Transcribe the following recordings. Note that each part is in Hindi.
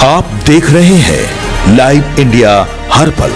आप देख रहे हैं लाइव इंडिया हर पल।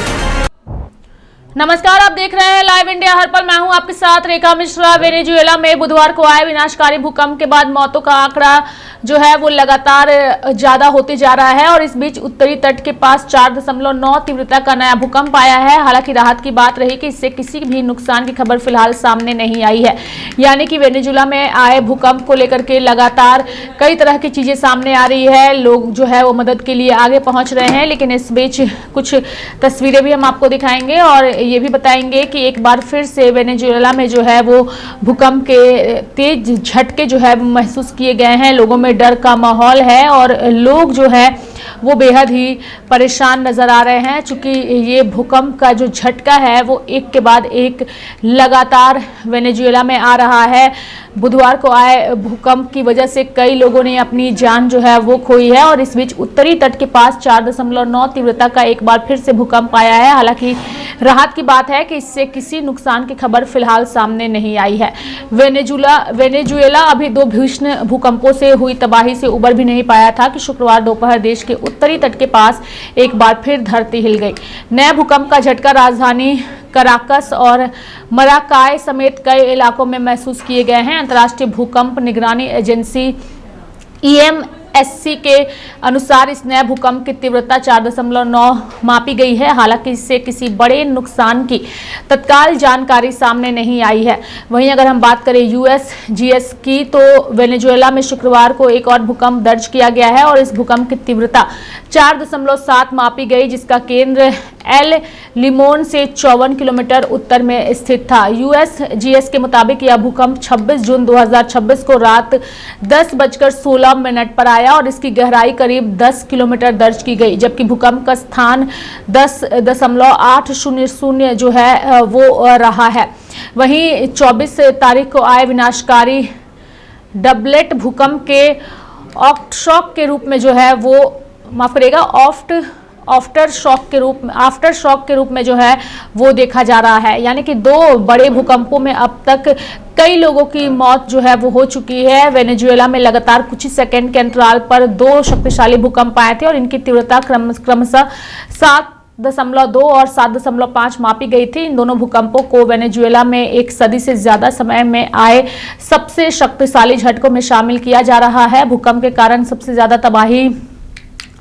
नमस्कार, आप देख रहे हैं लाइव इंडिया हर पल। मैं हूं आपके साथ रेखा मिश्रा। वेनेजुएला में बुधवार को आए विनाशकारी भूकंप के बाद मौतों का आंकड़ा जो है वो लगातार ज्यादा होते जा रहा है और इस बीच उत्तरी तट के पास 4.9 तीव्रता का नया भूकंप आया है। हालांकि राहत की बात रही कि इससे किसी भी नुकसान की खबर फिलहाल सामने नहीं आई है। यानी कि वेनेजुएला में आए भूकंप को लेकर के लगातार कई तरह की चीजें सामने आ रही है। लोग जो है वो मदद के लिए आगे पहुंच रहे हैं, लेकिन इस बीच कुछ तस्वीरें भी हम आपको दिखाएंगे और ये भी बताएंगे कि एक बार फिर से वेनेजुएला में जो है वो भूकंप के तेज झटके जो है महसूस किए गए हैं। लोगों में डर का माहौल है और लोग जो है वो बेहद ही परेशान नजर आ रहे हैं, चूंकि ये भूकंप का जो झटका है वो एक के बाद एक लगातार वेनेजुएला में आ रहा है। बुधवार को आए भूकंप की वजह से कई लोगों ने अपनी जान जो है वो खोई है और इस बीच उत्तरी तट के पास 4.9 तीव्रता का एक बार फिर से भूकंप आया है। हालांकि राहत की बात है कि इससे किसी नुकसान की खबर फिलहाल सामने नहीं आई है। वेनेजुएला अभी 2 भीषण भूकंपों से हुई तबाही से उबर भी नहीं पाया था कि शुक्रवार दोपहर देश के उत्तरी तट के पास एक बार फिर धरती हिल गई। नए भूकंप का झटका राजधानी कराकस और मराकाय समेत कई इलाकों में महसूस किए गए हैं। अंतर्राष्ट्रीय भूकंप निगरानी एजेंसी EMSC के अनुसार इस नए भूकंप की तीव्रता 4.9 मापी गई है। हालांकि इससे किसी बड़े नुकसान की तत्काल जानकारी सामने नहीं आई है। वहीं अगर हम बात करें USGS की, तो वेनेजुएला में शुक्रवार को एक और भूकंप दर्ज किया गया है और इस भूकंप की तीव्रता 4.7 मापी गई, जिसका केंद्र एल लिमोन से 54 किलोमीटर उत्तर में स्थित था। USGS के मुताबिक यह भूकंप 26 जून 2026 को रात 10:16 पर आया और इसकी गहराई करीब 10 किलोमीटर दर्ज की गई, जबकि भूकंप का स्थान 10.800 जो है वो रहा है। वहीं 24 तारीख को आए विनाशकारी डबलेट भूकंप के आफ्टर शॉक के रूप में जो है वो आफ्टर शॉक के रूप में जो है वो देखा जा रहा है। यानी कि 2 बड़े भूकंपों में अब तक कई लोगों की मौत जो है वो हो चुकी है। वेनेजुएला में लगातार कुछ ही सेकंड के अंतराल पर 2 शक्तिशाली भूकंप आए थे और इनकी तीव्रता क्रमशः 7.2 और 7.5 मापी गई थी। इन दोनों भूकंपों को वेनेजुएला में एक सदी से ज्यादा समय में आए सबसे शक्तिशाली झटकों में शामिल किया जा रहा है। भूकंप के कारण सबसे ज्यादा तबाही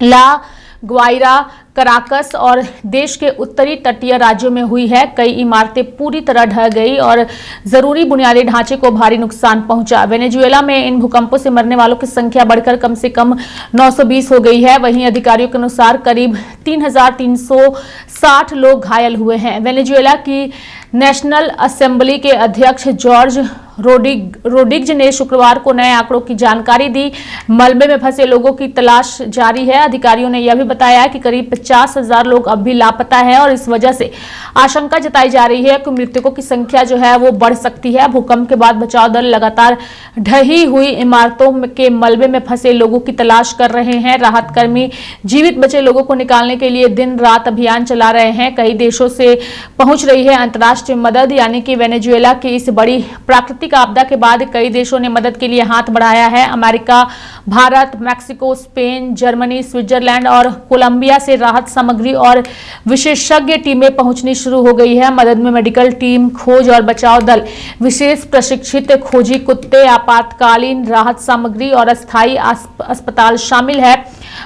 ला ग्वाइरा, कराकस और देश के उत्तरी तटीय राज्यों में हुई है। कई इमारतें पूरी तरह ढह गई और जरूरी बुनियादी ढांचे को भारी नुकसान पहुंचा। वेनेजुएला में इन भूकंपों से मरने वालों की संख्या बढ़कर कम से कम 920 हो गई है। वहीं अधिकारियों के अनुसार करीब 3,360 लोग घायल हुए हैं। वेनेजुएला की नेशनल असेंबली के अध्यक्ष जॉर्ज रोड्रिग्ज ने शुक्रवार को नए आंकड़ों की जानकारी दी। मलबे में फंसे लोगों की तलाश जारी है। अधिकारियों ने यह भी बताया कि करीब 50,000 लोग अब भी लापता हैं और इस वजह से आशंका जताई जा रही है कि मृतकों की संख्या जो है वो बढ़ सकती है। भूकंप के बाद बचाव दल लगातार ढही हुई इमारतों के मलबे में फंसे लोगों की तलाश कर रहे हैं। राहत कर्मी जीवित बचे लोगों को निकालने के लिए दिन रात अभियान चला रहे हैं। कई देशों से पहुंच रही है अंतर्राष्ट्रीय मदद। यानी कि वेनेजुएला की इस बड़ी प्राकृतिक आपदा के बाद कई देशों ने मदद के लिए हाथ बढ़ाया है। America, Bharat, Mexico, Spain, Germany, Switzerland और कोलंबिया से राहत सामग्री और विशेषज्ञ टीमें पहुंचनी शुरू हो गई है। मदद में मेडिकल टीम, खोज और बचाव दल, विशेष प्रशिक्षित खोजी कुत्ते, आपातकालीन राहत सामग्री और अस्थायी अस्पताल शामिल है।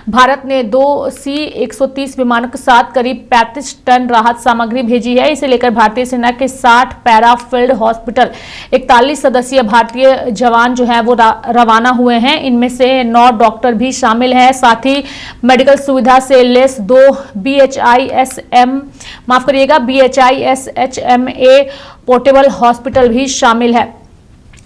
भारत ने 2 C-130 विमानों के साथ करीब 35 टन राहत सामग्री भेजी है। इसे लेकर भारतीय सेना के 60 पैरा फील्ड हॉस्पिटल 41 सदस्यीय भारतीय जवान जो है वो रवाना हुए हैं। इनमें से 9 डॉक्टर भी शामिल हैं। साथ ही मेडिकल सुविधा से लेस 2 BHISHMA पोर्टेबल हॉस्पिटल भी शामिल है।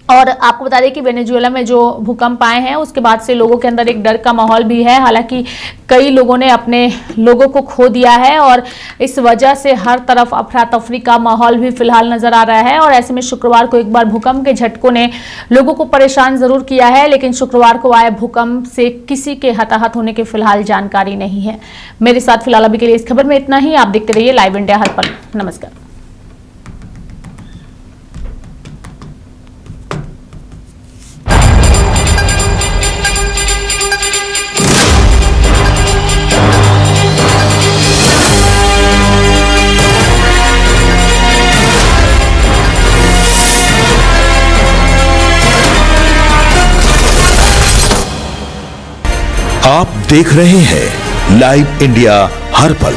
और आपको बता दें कि वेनेजुएला में जो भूकंप आए हैं उसके बाद से लोगों के अंदर एक डर का माहौल भी है। हालांकि कई लोगों ने अपने लोगों को खो दिया है और इस वजह से हर तरफ अफरा तफरी का माहौल भी फिलहाल नजर आ रहा है। और ऐसे में शुक्रवार को एक बार भूकंप के झटकों ने लोगों को परेशान जरूर किया है, लेकिन शुक्रवार को आए भूकंप से किसी के हताहत होने की फिलहाल जानकारी नहीं है। मेरे साथ फिलहाल अभी के लिए इस खबर में इतना ही। आप देखते रहिए लाइव इंडिया हर पल। नमस्कार। आप देख रहे हैं लाइव इंडिया हर पल।